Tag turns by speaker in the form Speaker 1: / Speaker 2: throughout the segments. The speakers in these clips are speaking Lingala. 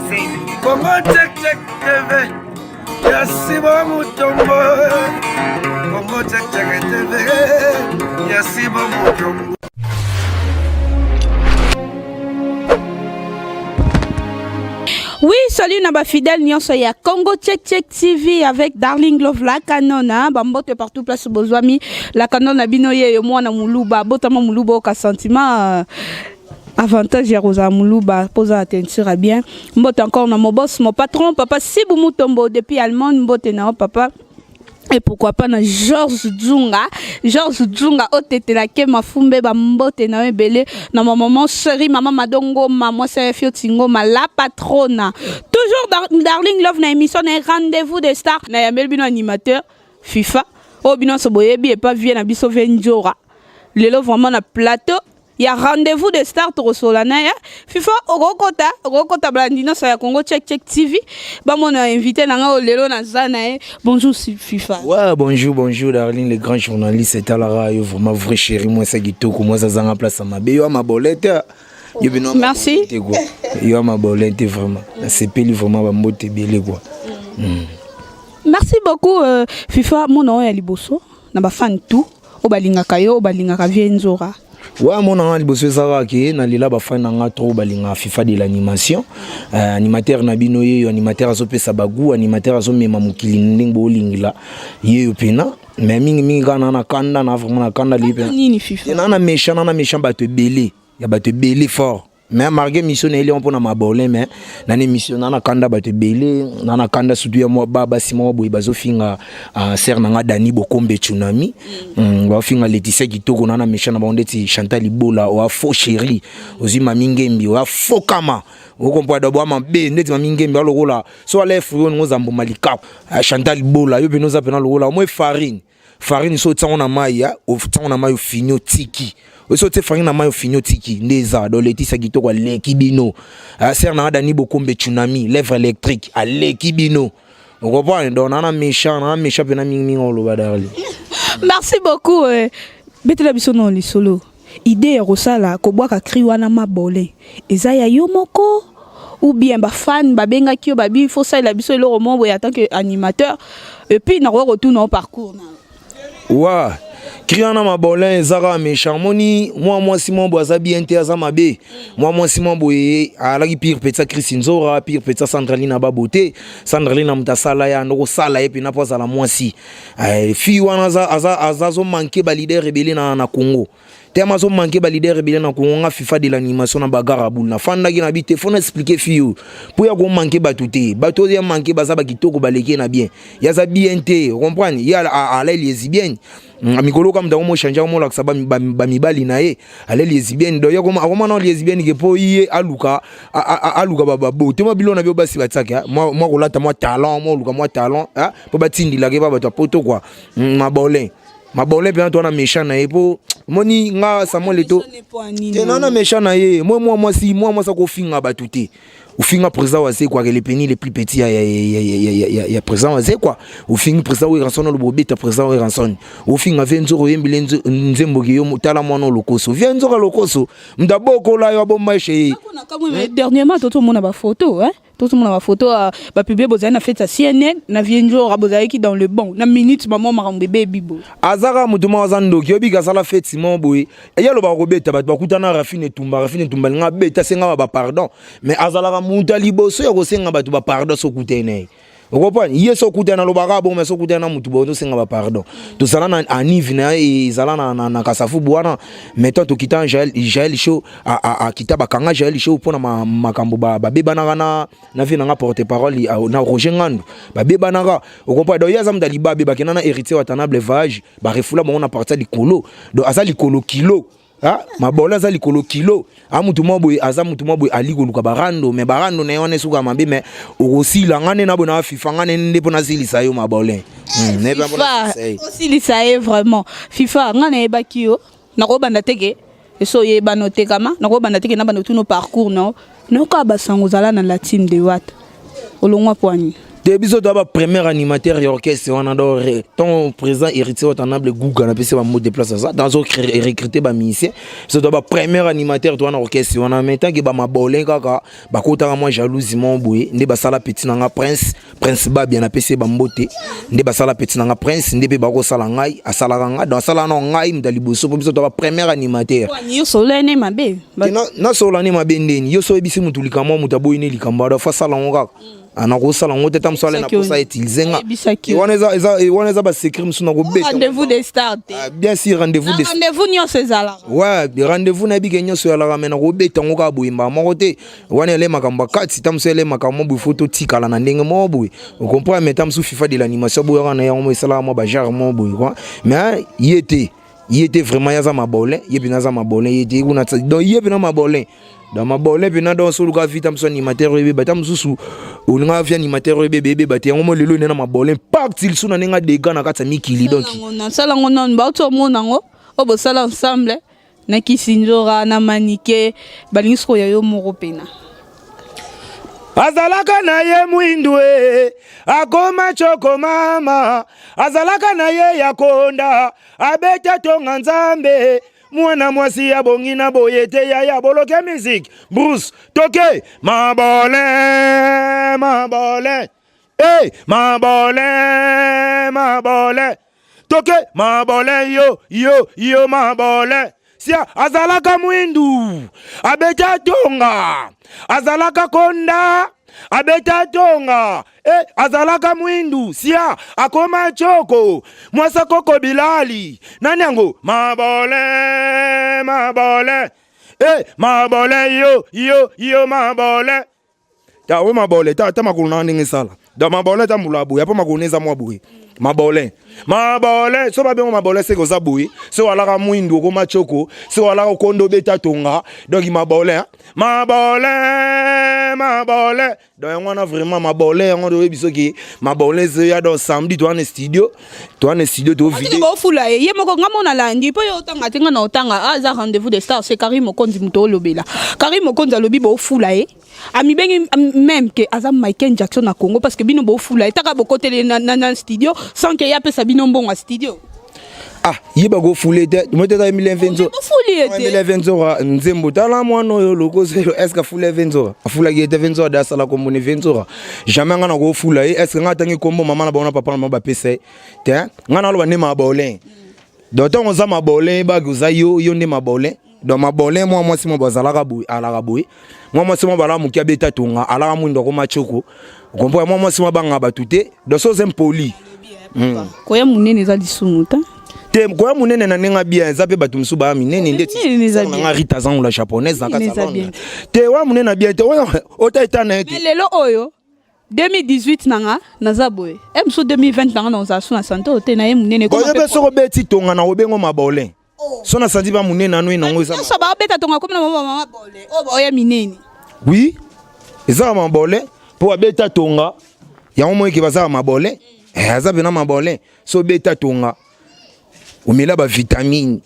Speaker 1: Congo check check TV. Yasiba Mutombo. Congo check check TV. Yasiba Mutombo.
Speaker 2: Oui, salut Naba Fidèle, nyonso ya Congo Check Check TV avec Darling Love la canona, bambote partout place bozwami la canona binoye yo mwana muluba, botama muluba au sentiment avantage ya rosa muluba, posa attention à bien. Mbote encore na mon boss, mon patron, papa Sibou Mutombo depuis Allemand, mbote na papa. Et pourquoi pas na Georges Djunga otete la ke mafumbe ba mbote na ebele na maman chérie maman madongo maman c'est fiotingo ma la patrona toujours Darling Love na émission na rendez-vous des stars na yamel bino animateur FIFA o bino so boyebi et pas vie na biso venjora lelo vraiment na plateau. Il y a rendez-vous des stars Torosolana ya FIFA Rokota Blandino sur Congo Check Check TV. Bah mon invité nanga lelo na zana bonjour FIFA.
Speaker 3: Ouais, bonjour Darling, les grands journalistes c'est à la radio vraiment vrai chéri moi ça gitoko moi ça zanga place ma beyo ma bolette.
Speaker 2: Merci.
Speaker 3: Yo ma bolette vraiment. C'est peli vraiment ba mbote belé quoi.
Speaker 2: Merci beaucoup FIFA mon nom est Liboso na ba fan tout o balingaka yo o balingaka vienzora.
Speaker 3: Ouais, mon nom est Liboso Saraki, na lila ba fan nga trop balinga FIFA de l'animation. Animateur na binoye, animateur azope sabagu, animateur azomema mukili ndingo lingila. Ye pena, mais mingi kana na kanda na vraiment na kanda lipe.
Speaker 2: Nini FIFA?
Speaker 3: Na méchant bato belé, ya bato belé fort. Mais marqué mission na on pona mabolé mais na mission na kanda bato belé, na kanda surtout ya moi baba simo boy bazofinga ser na Dani Bokombe tsunami. Ba finga Laetitia Kitoko na méchant na bondeti Chantal Libola wa faux chéri, ozi mamingembi wa faux kama. Vous comprenez d'abord ma bé ndeti mamingembi alokola so ale fruit ngo zambo malika. Chantal Libola yo benoza pena lokola moi farine so tsango na maya, o tsango na mayo finyo tiki. Oso te farine na mayo finyo tiki ndeza do Laetitia Kitoko leki bino. Ser na Dani Bokombe tsunami, lèvre électrique à leki bino. Vous comprenez donc na méchant pena mingi ngolo badali.
Speaker 2: Merci beaucoup betela biso no li solo. Idée rosala ko bwaka cri wana mabole. Eza ya yo moko ou bien ba fan ba benga kio ba bi faut ça la biso le roman en tant que animateur et puis na retourne au parcours na.
Speaker 3: Ouais. Criana ma bolin zara méchant moni moi Simon Boaza bien te azamabe moi Simon Boye ala ki pire petsa Christine Zora pire petsa Sandraline na babote Sandraline na mtasala ya ndoko sala et puis na poza la mwasi fi wana azazo manquer ba leader rebelle na Congo tema zo manquer ba leader rebelle na Congo nga FIFA de l'animation na bagara boule na fanda ki na bite faut expliquer fiyo pour ya ko manquer batuté bato ya manquer baza ba kitoko baleke na bien ya za bien te comprendre ya ala lesbienne amikolo comme dans mo changer mo la ça ba mibali na ye ala lesbienne do ya ko akoma na lesbienne ke po ye aluka baba bo te mo bilona bio basi batsaka moi ko lata moi talent moi luka moi talent po batindi la ke ba bato poto quoi mabolin bien toi na méchant na ye po moni nga Samuel Leto te na méchant na ye moi ça ko finga batuté ou finga présent wase quoi les pénis les plus petits ya présent wase quoi ou finga présent ou ranson le bobeta présent ou ranson ou finga venzo yembile nzembo yo mutala mwana lokoso venzo ka lokoso ndaboko la yo bomba chez
Speaker 2: dernièrement tout le monde a ba photo tout le monde a ma photo ba publier bozana fait sa CNN na vienjo rabozai qui dans le bon na minute maman marambe baby bo
Speaker 3: azara mutuma wazando ki obi kasala fait Simon boy ya lo ba robeta ba kutana rafine tumba nga beta senga ba pardon mais azala muta liboso ya kosenga batu ba pardon so kutene. Vous comprenez? Yeso kutena lo bagabo mais so kutena mutu bo senga ba pardon. To sala na aniv na ezala na kasafu bwana meto to kita Jael show a kita bakanga Jael show pona makambo ba beba na vina nga porte parole na Roger Ngando ba beba na ga. Vous comprenez? Do yaza mdali ba beba kenana héritier watanable vage ba refula mo na partir likolo do azali kolo kilo. Mabola za likolo kilo amutu moboy azamutu moboy aliko luka barando me barando na yone suka mabe me okosila ngane na bona FIFA ngane ndepo na silisa yo mabolin ne ba bona
Speaker 2: silisa ye vraiment FIFA ngane ebaki yo na ko banda teke eso ye banote kama na ko banda teke na banotu no parcours no ka basango zala na la team de wat olongwa poani
Speaker 3: te biso to ba premier animateur et orchestre on adore ton président héritier honorable Gouga na pese ba mo déplacer ça dans recruter ba musicien biso to ba premier animateur to na orchestre on a maintenant que ba mabolin kaka ba kota moi jalousie mon boye nde ba sala petit nanga prince ba bien na pese ba mbote nde ba sala petit nanga prince nde pe ba ko sala ngai asala nga dans sala no ngai mdali boso biso to ba premier animateur
Speaker 2: yo solene mabe
Speaker 3: na solane mabe ndeni yo so ebisi mutulika mo mutaboyi ne likamba da fa sala ngaka anako sala ngote tamsole na posa utiliser waneza ba secret msuna ko beta
Speaker 2: rendez-vous des stars
Speaker 3: bien sûr rendez-vous
Speaker 2: nyo sezala
Speaker 3: ouais rendez-vous na bige nyo so ya la mena ko beta ngoka boyimba moko te wana le makamba kati tamsele makamba bu photo tikala na ndenge mo boy on comprend mais tamsu FIFA de l'animation boy na ya mo sala mo ba jar mo boy quoi mais il était vraiment yaza mabolin yebina mabolin yete kuna donc yebina mabolin dans ma bolin puis dans solo ka vita mso animateur bébé batam susu ulinga via animateur bébé baté ngomo lelo na ma bolin partil suna nenga dega na kata mikili donc
Speaker 2: na sala ngonon ba to mona ngo obo sala ensemble na kisinjora na manike balingisko ya yo moko pena
Speaker 3: azalaka na ye mwindwe akoma choko mama azalaka na ye yakonda abeta tonga nzambe mwana mwasi ya bongi na boyete ya boloke musique Bruce toke mabole eh mabole toke mabole yo mabole sia azalaka mwindu abeta tonga azalaka konda abeta tonga azalaka mwindu sia akoma choko mwasa koko bilali nani yango mabole mabole yo mabole ta we mabole ta makulu na ndenge sala da mabole ta mulabu ya pa makuneza mwabuyi mabole so ba bien mabole c'est ko zabuyi so alaka mwindu ko machoko so alaka kondo beta tonga donc mabole donc on a vraiment mabole on doit biso ki mabole c'est ya dans samedi to en studio to vidéo
Speaker 2: ko fula ye moko ngamona landi po yo tanga tinga na otanga aza rendez-vous des stars c'est Karim Okonzi muto lobela Karim Okonzi lobi bo fula ye ami bengi même que azam Michael Jackson na Congo parce que bino bo fula etaka bokotele na studio sans que ya pesa bino mbongo studio
Speaker 3: yiba go foulé te moto ta 2020 nzembo tala mwana yo loko zero est-ce que foulé 20 afula ki te 20 da sala ko moni 20 jamais ngana go foula est-ce que ngata ngi kombo mama na bona papa na maba pesa te ngana lo ba ne mabolin donc on za mabolin ba guza yo ne mabolin donc mabolin moi si mo bazala boy ala ka boy moi si mo bala mu kiabeta tonga ala ka mundo ko machoko comprends moi si mo banga batute donc so poli
Speaker 2: ko ya munene za disumuta
Speaker 3: te ko ya munene na nenga bien zape batu msu ba minene ndeti na rita zangu la japonaise na kasalon te wa munene bien te o ta etana ete
Speaker 2: lelo oyo 2018 nanga nazaboye emso 2020 nanga na za suna santo te na ye munene
Speaker 3: ko yebe soko beti tonga na obengo mabolin so na sandi ba munene na nwe nango za
Speaker 2: so ba beta tonga ko na mama mabolin o ya minene
Speaker 3: oui eza mabolin po abeta tonga ya mo ki baza mabolin azabe na mabolin so beta tonga umela ba vitamine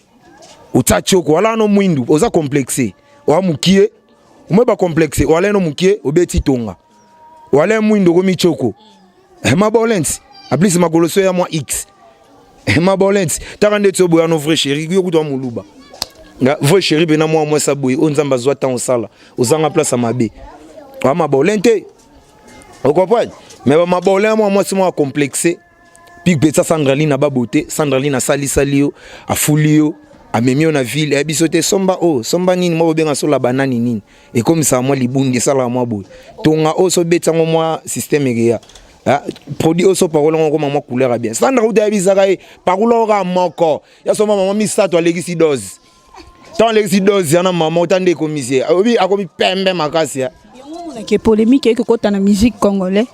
Speaker 3: utachoko wala no mwindu oza complexé wa mukie umeba complexé wala no mukie obeti tonga wala mwindu ko michoko mabolens aplis makoloso ya mwa x mabolens takande tsobo ya no vrai chéri yo kutwa muluba nga vrai chéri bena mwa saboyi onzamba zwa tan osala ozanga place mabe wa mabolente o comprendre mais ba mabolin moi c'est moi complexé puis petsa Sandraline ba beauté Sandraline a salio a fulio a memio na ville e bisote somba nini mo benga so la banani nini et comme ça moi libundi sala moi boy tonga so betsa moi système ya produit so parole ngo mama couleur bien Sandra de bizaka parole ga moko ya so mama mi sato alegisi dose tant alegisi dose yana mama otande commissaire obi akomi pembe makasi ya
Speaker 2: que polémique que kota na musique congolais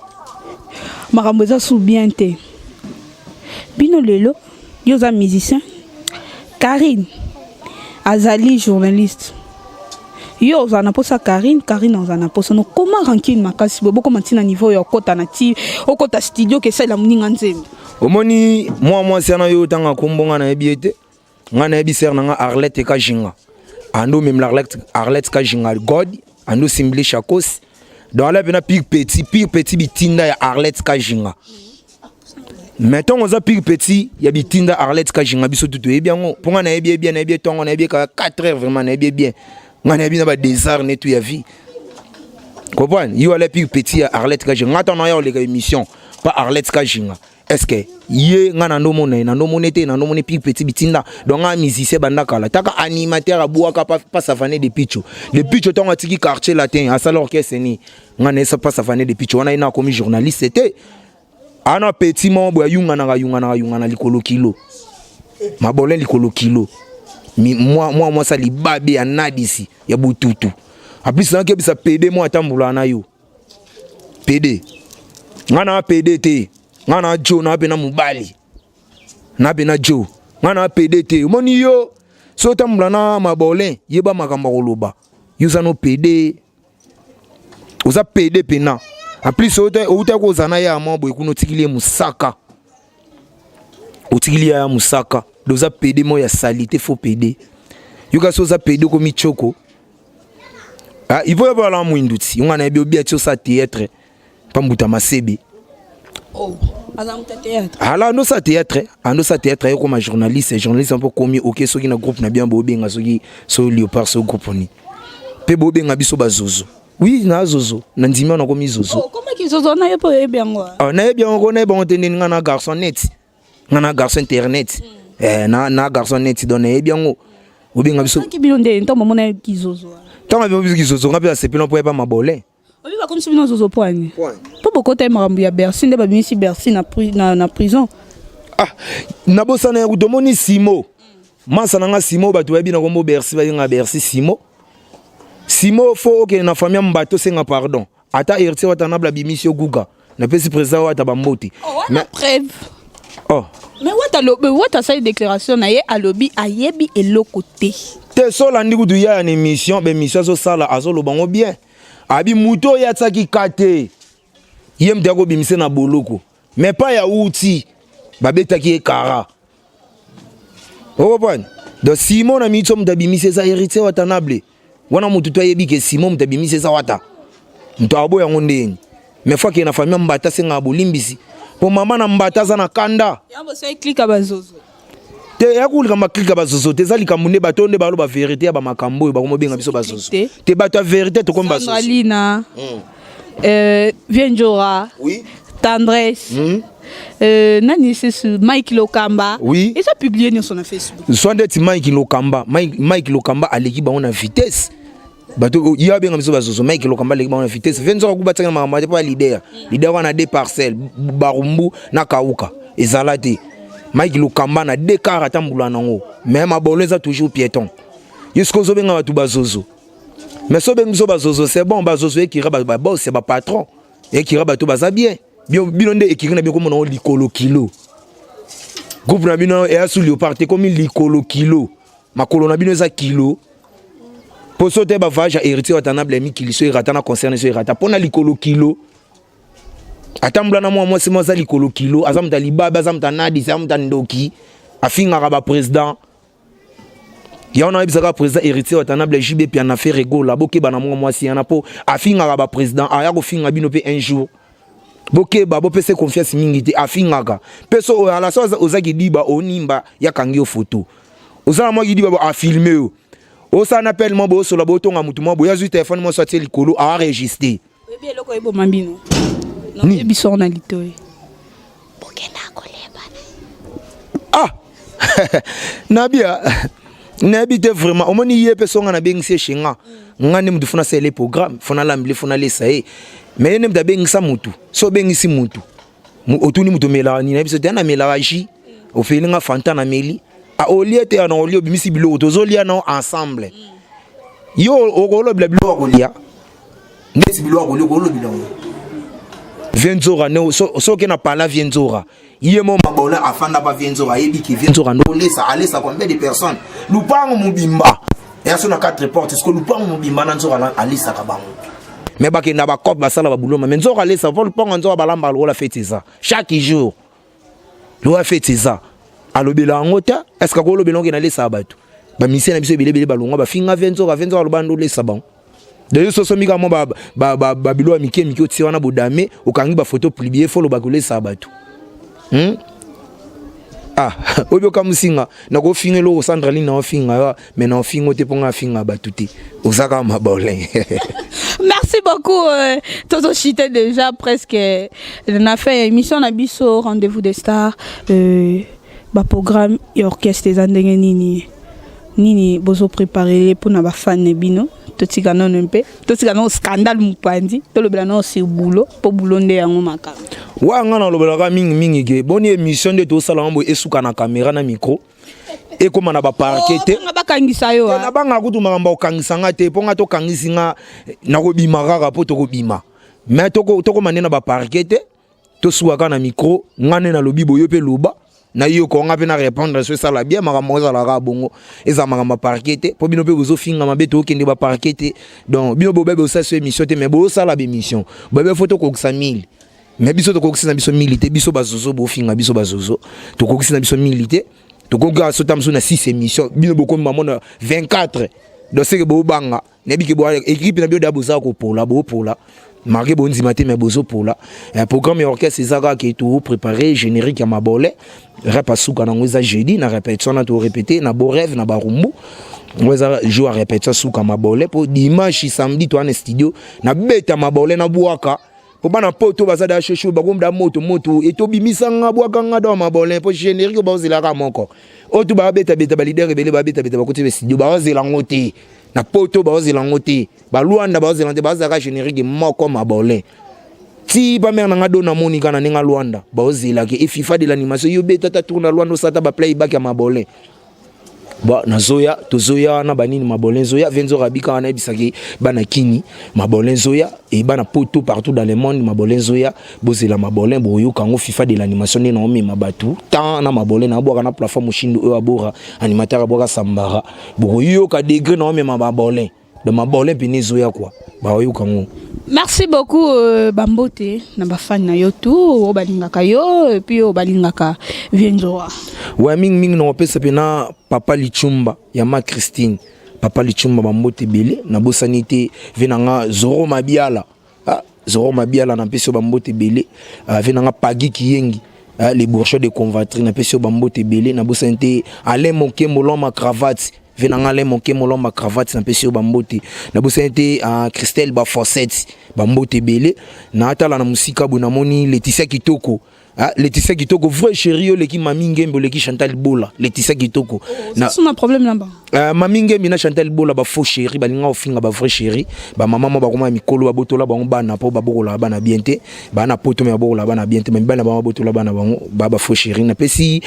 Speaker 2: makambo eza sou bien te bino lelo yo za musicien Karine azali journaliste yo za na posa Karine za na posa no comment ranking makasi bobo comment tina niveau ya kota na ti okota studio ke sala muninga nzembe
Speaker 3: omoni moi sana yo tanga kombonga na ebiete ngana ebiser nga Arlette Kajinga ando même Arlette Kajinga God ando Simbli Chakos dans la pena pire petit bitinda ya Arlette Kajinga. Maintenant on a pire petit ya bitinda Arlette Kajinga biso tout bien pour on a bien ton on a bien 4 heures vraiment on a bien on a bien ba désert net tout ya vie. Comprends? Il y a les pire petit ya Arlette Kajinga. Attends on les émissions pas Arlette Kajinga. Est-ce que yé ngana no monete na no moné pire petit bitinda donc un musicien bandaka la taka animateur a boaka pas savané de picho le picho ton atiki quartier latin à ça orchestre ni ngana ça pas savané de picho on a ina comme journaliste c'était ana petit mambo ya yunga na likolo kilo mabolé likolo kilo moi ça li babe ya nadisi ya bututu en plus ça que ça PD moi tambula na yo PD ngana PDT ngana Joe na bena mubali na bena Joe ngana PDT moni yo so tambula na mabolin yeba makamba koloba yuza no PD uza PD pena en plus outa ko zana ya mambo ekuno tikili musaka otikili ya musaka doza PD mo ya salité faux PD yuka so za PD ko michoko ah il faut avoir la mwinduti ngana bi obi atio sa théâtre pambuta masebi.
Speaker 2: Oh, théâtre.
Speaker 3: Alors, nous ça théâtre, comme journaliste un peu commis OK ceux qui na groupe na bien bobenga ceux qui so léopard ce groupe ni. Pe bobenga biso bazozo. Oui, na zozo, na ndima na komi zozo.
Speaker 2: Oh, comment ki zozo na yepo bien ngwa.
Speaker 3: Ah, na bien on connaît bon tenen ngana garçon net. Ngana garçon internet. Na garçon net donné bien ngo. Bobenga biso.
Speaker 2: Ki bilonde ntombo mona ki zozo.
Speaker 3: Tant biso ki zozo ngapela sepelon pour pas mabolé.
Speaker 2: On va comme si nous zozo point. Pas beaucoup de marambu ya Bercy nde ba bimisi Bercy na prison.
Speaker 3: Ah, na bosana ya kudomoni Simo. Masa nanga Simo batu babi na kombo Bercy ba nga Bercy Simo. Simo fo ke na famille mbato senga pardon. Ata héritier watanabla bimisi oguga. Na pesi président wata bamboti.
Speaker 2: Mais preuve.
Speaker 3: Oh.
Speaker 2: Mais wata sa déclaration na ye alobi ayebi elokote.
Speaker 3: Te so landi kudu ya une émission, be mission so sala azolo bango bien. Abi muto ya tsaki kate. Yem dego bimise na boloko. Mais pas ya outi. Babeta ki ekara. Oko pan. Do Simon na mitso mtabimise za héritier watanable. Wana mutu to yebi ke Simon mtabimise za wata. Mto abo ya ngondeni. Mais fois que na famille mbata senga bolimbisi. Po mama na mbata za na kanda.
Speaker 2: Yambo sai klika bazozo.
Speaker 3: Te yakulika maklika bazozo te zalika munde batonde balo ba vérité ya ba makambo ba komobenga biso bazozo. Te bato vérité to komba bazozo.
Speaker 2: Alina. Vienjora.
Speaker 3: Oui.
Speaker 2: Tendresse. Nani c'est Mike Lokamba.
Speaker 3: Oui.
Speaker 2: Et ça publié sur Facebook.
Speaker 3: Soit Mike Lokamba. Mike Lokamba aleki ba on a vitesse. Bato ya benga biso bazozo Mike Lokamba aleki ba on a vitesse. Vienjora ku batanga makambo pas leader. Leader wana deux parcelles Barumbu na Kauka. Ezalate. Mike Lokamba na deux cars atambula nango. Mais ma boleza toujours piéton. Yusko zo benga batu bazozo. Mais so benga bazozo c'est bon bazozo e kira ba boss c'est ba patron. E kira batu baza bien. Bilonde e kira na bien comme on likolo kilo. Groupe na bino e asu léopard comme likolo kilo. Makolo na bino za kilo. Po sote ba vaja héritier watanable mi kiliso irata na concerne so irata pona likolo kilo. Atambula na moi c'est moi za likolo kilo azamta libaba azamta nadi azamta ndoki afinga ba président ya on a bisaka président héritier watanable JB puis en affaire regola boke bana moi si yana po afinga ba président aya ko finga bino pe un jour boke ba bo pese confiance mingi te afinga ka peso ala so ozaki diba onimba ya kangi photo ozala moi diba ba filmer o osa na appel mo bo so la botonga mutu mo bo ya zu téléphone mo sorti likolo a enregistrer
Speaker 2: bien loko ebo mambino non biso na litoy bokena koleba
Speaker 3: ah nabia nabite vraiment omoni ye pesonga na bengise shinga ngane mutu funa sele programme funa lambile funa lesa e mais ne mtabengisa mutu so bengisi mutu otuni mutu mela ni na biso tena mela ji o felinga fanta na meli a oliete na olio bimisi bilo tozolia na ensemble yo okolo bilo okolia ndesi bilo okolo bilo Vienzora ne so ke na pala Vienzora yemo mabola afanda ba Vienzora yebi ki Vienzora no alesa combien de personnes lupango mubimba et so na 4 portes est-ce que lupango mubimba na nzora alesa ka bango mais ba ke na ba cop ba sala ba buloma mais nzora alesa vol ponga nzora balamba lo la fête ça chaque jour lo la fête ça alobela ngota est-ce que ko lobela ngena lesa batu ba mission na biso belebele balonga ba finga Vienzora lo bando lesa bango D'ailleurs soso mika mo ba bilo mike mike otsi wana bodame okangi ba photo publier folo ba kolesa batu. Ah, obi okamusinga na ko finga lo Sandraline na finga mais na finga te ponga finga batuti. Ozaka mabolin.
Speaker 2: Merci beaucoup. Toto chité déjà presque. On a fait émission na biso rendez-vous des stars. Ba programme et orchestre des andenge nini bozo préparer pour na ba fan bino. Totika non un peu. Totika non scandale mupandi. To le blano sur boulot pour boulot nde yango makam.
Speaker 3: Wa ngana lo belaka mingi ke boni émission de to sala mbo esuka na caméra na micro. Et comme na ba parquete.
Speaker 2: Na ba kangisa yo.
Speaker 3: Na ba ngakutu makamba okangisanga te ponga to kangisinga na ko bima kaka po to ko bima. Mais to ko manena ba parquete. To suaka na micro ngane na lobi boyo pe loba. Na yo ko nga pe na répondre sur ça la bien makamba za la ka bongo eza makamba parquete po bino pe bozo finga mabe to kende ba parquete donc bino bo bebe o sa so émission te mais bo sa la émission bebe photo ko 100000 mais biso to ko kisa biso milité biso bazozo bo finga biso bazozo to ko kisa biso milité to ko ga so tamso na 6 émissions bino bo ko mamona 24 donc c'est que bo banga ne bi ke bo équipe na bio da boza ko pola bo pola marqué bonzi maté mais bozo pola un programme orchestre ezaka qui est tout préparé générique ya mabole rapa suka na ngoza jeudi na répétition na to répéter na bo rêve na barumbu ngoza jour à répétition suka mabole pour dimanche samedi to en studio na beta mabole na buaka po bana poto bazada shosho bagomda moto et to bimisanga buaka ngado mabole po générique bazela ka moko o to ba beta ba leader rebele ba beta ba côté studio bazela ngote na poto bazela ngote ba luanda bazela te bazaka générique moko mabole ti ba mer na ngado na monika na ninga luanda bazela ke FIFA de l'animation yo beta ta tourna luanda sata ba playback ya mabole ba na zoya to zoya na banini mabole zoya venzo rabika na bisaki bana kini mabole zoya et bana poto partout dans le monde mabole zoya bozela mabole boyo kango FIFA de l'animation ne na mi mabatu tant na mabole na boka na plateforme shindo e abora animateur boka sambara boyo ka degré na mi mabole de mabole pini zoya quoi ba yo kango.
Speaker 2: Merci beaucoup Bambote na ba fan na yo tout o balingaka yo et puis o balingaka Vienzoa.
Speaker 3: Ouais ming no pesa pena papa Lichumba ya ma Christine papa Lichumba Bambote belé na bosanité venanga Zoro Mabiala Zoro Mabiala na peso Bambote belé venanga Pagi Kiyengi les bourgeois de convatri na peso Bambote belé na bosanité Alain Mokembo ma cravate venanga le monke molomba cravate na pesio Bambote na bosente Christelle ba Fossette Bambote belé na atala na musika bona moni Laetitia Kitoko Laetitia Kitoko vrai chéri le ki Mami Ngembe le ki Chantal Bola Laetitia Kitoko
Speaker 2: na c'est un problème là-bas
Speaker 3: Mami Ngembe na Chantal Bola ba faux chéri ba linga ofinga ba vrai chéri ba maman mo ba koma mikolo ba botola ba bana po ba bokola bana bienté ba na poto me bokola bana bienté mais bana ba botola bana ba faux chéri na pesi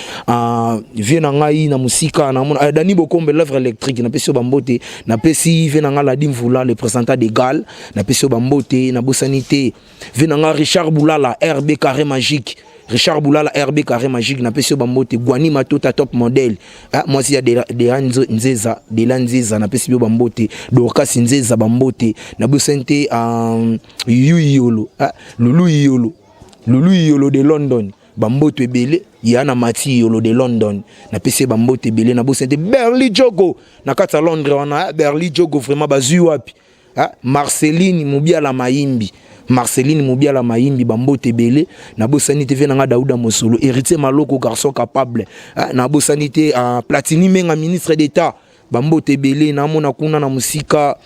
Speaker 3: viena ngai na musika na mona Dani Bokombe l'œuvre électrique na pesi Bambote na pesi venanga la Dimvula le présentant de Gal na pesi Bambote na bosanité venanga Richard Boulala RB carré magique Richard Boulala RB carré magique na pesi Bambote Gwani Matota top modèle moi si y a des Anzo Nzeza de Lanzeza na pesi Bambote Dorcas Nzeza Bambote na bosanité Yuyolo Lulu Yolo de London Bambote belé yana Mati Yolo de London na pesi Bambote belé na bosanité Berly Jogo na kata Londres wana Berly Jogo vraiment bazu wapi Marceline Mubiala Maimbi Marceline Mubiala Maimbi Bambote belé na bosanité venanga Daouda Mosolo héritier Maloko garçon capable na bosanité Platini Menga ministre d'état Bambote belé na mona kuna na musika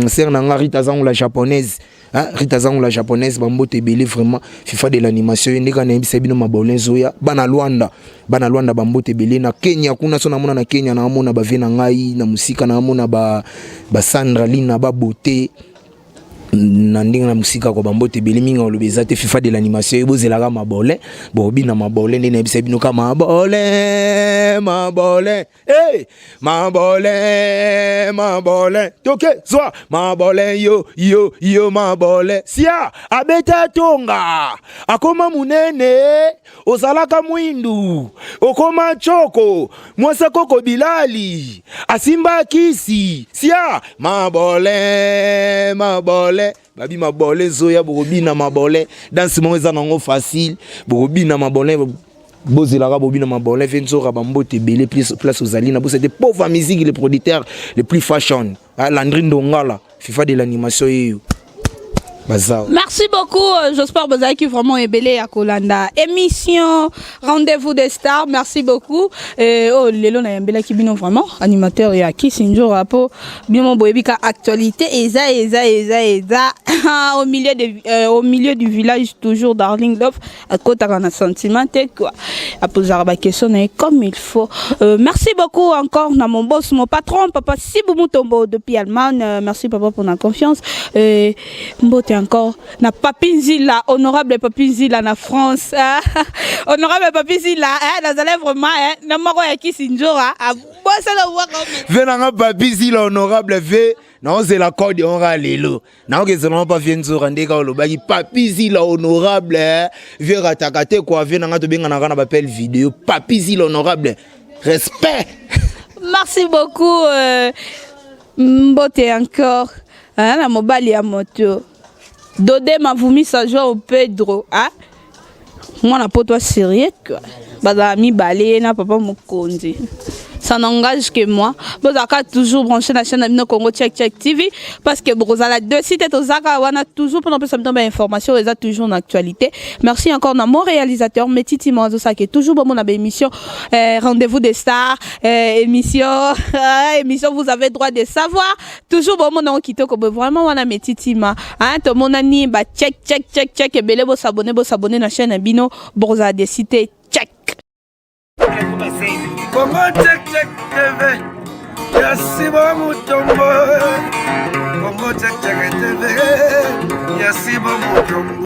Speaker 3: ser na Rita Zangu la japonaise Rita Zangu la japonaise Bambote belé vraiment FIFA de l'animation ndeka na yebisa bino mabole zoya bana Luanda Bambote belé na Kenya kuna so na mona na Kenya na mona ba vena ngai na musika na mona ba Sandraline na ba beauté na ndinga na musika ko Bambote belé minga olobeza te FIFA de l'animation ebozela mabole bobi na mabole ndene yebisa bino kama mabole hey mabole toke zwa mabole yo mabole sia abeta tonga akoma munene ozalaka mwindu okoma choko mwasa koko Bilali asimba kisi sia mabole babi mabole zoya bobi na mabole danse mweza nango facile bobi na mabole bozela bobi na mabole Venzo Bambote belé place aux alina c'était pauvre musique les producteurs les plus fashion Landry Ndongala FIFA de l'animation et Bazao.
Speaker 2: Merci beaucoup, j'espère que vous avez vraiment ébélé à Kolanda. Émission Rendez-vous des stars, merci beaucoup. Oh, Lélo na yambela qui bino vraiment animateur et à qui Sinjo Rapo bien mon boyebika actualité eza au milieu du village toujours Darling Love à côté d'un sentiment quoi. À poser la question comme il faut. Merci beaucoup encore na mon boss, mon patron papa Sibou Tombo depuis Allemagne. Merci papa pour la confiance. Mbote encore na Papi Nzila, honorable Papi Nzila na France. Honorable Papi Nzila, nazale vraiment na moko ya Kisinjora. Bossa la voix comme
Speaker 3: venanga Papi Nzila honorable ve na on la code on ra lelo. Na on kezelon pas vient nzora ndeka olobaki Papi Nzila honorable ve ratakate quoi venanga to benga na kana bapel vidéo Papi Nzila honorable. Respect.
Speaker 2: Merci beaucoup Mbote encore. La mobile ya moto. Dodé m'a vomi sa joie au Pedro. Hein? Moi, n'a pas toi sérieux. Bah, mi balé, n'a papa mokondi. Ça n'engage que moi. Vous avez toujours branché la chaîne de Congo Check Check TV parce que vous avez deux sites et on a toujours pendant plus de informations et toujours en actualité. Merci encore à mon réalisateur Metiti Mozo ça qui est toujours bon mon émission Rendez-vous des stars émission vous avez droit de savoir toujours bon mon qui te comme vraiment on a Metiti ma hein tout mon ani ba check et belé vous s'abonner à la chaîne Bino Borza des sites check.
Speaker 1: Congo Check Check TV, Yasiba Mutombo. Congo Check Check TV, Yasiba Mutombo.